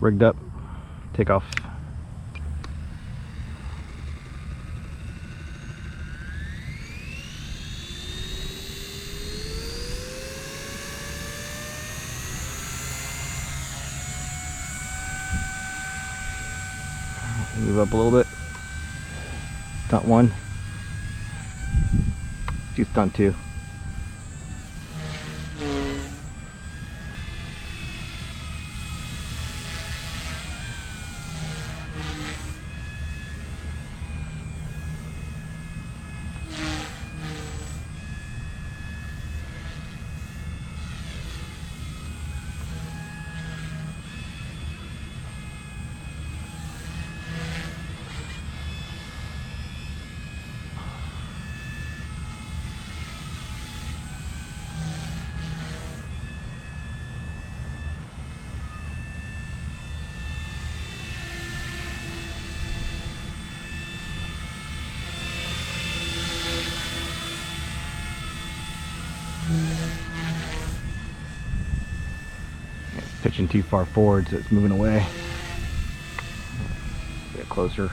rigged up. Take off. Move up a little bit. Stunt 1. Do stunt 2. It's pitching too far forward, so it's moving away. Get closer.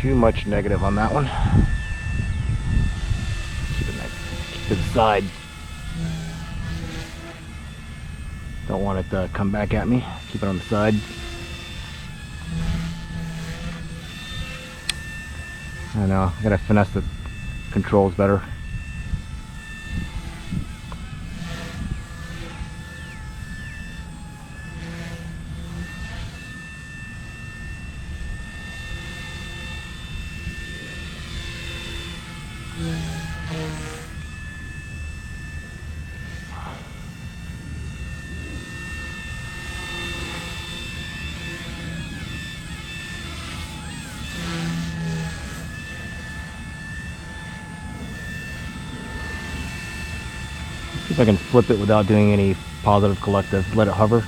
Too much negative on that one. Keep it nice. Keep it to the side. Don't want it to come back at me. Keep it on the side. I know, I gotta finesse the controls better. See if I can flip it without doing any positive collective. Let it hover.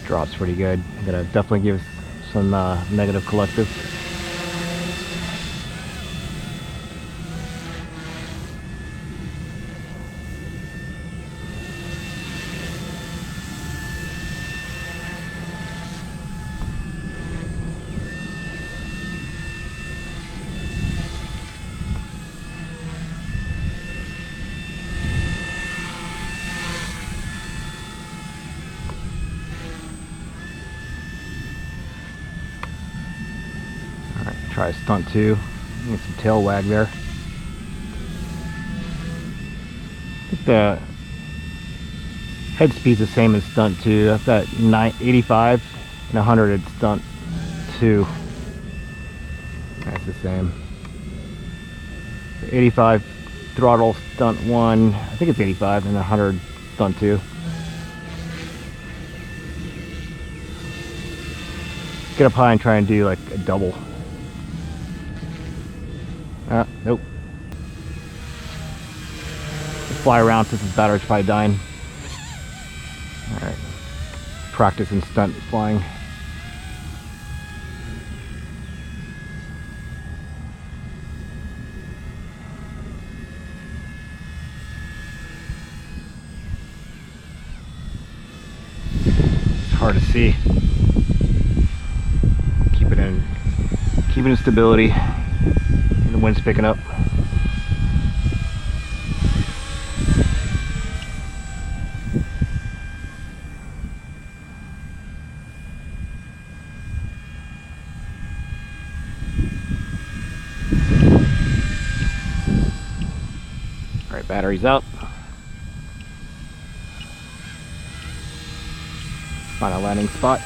Drops pretty good. I'm gonna definitely give some negative collective. Try stunt 2. Get some tail wag there. I think the head speed's the same as stunt 2. That's at 85 and 100 at stunt 2. That's the same. 85 throttle stunt 1. I think it's 85 and 100 stunt 2. Get up high and try and do like a double. Nope. Just fly around since his battery's probably dying. Alright. Practice and stunt flying. It's hard to see. Keep it in stability. The wind's picking up. All right, battery's out. Find a landing spot.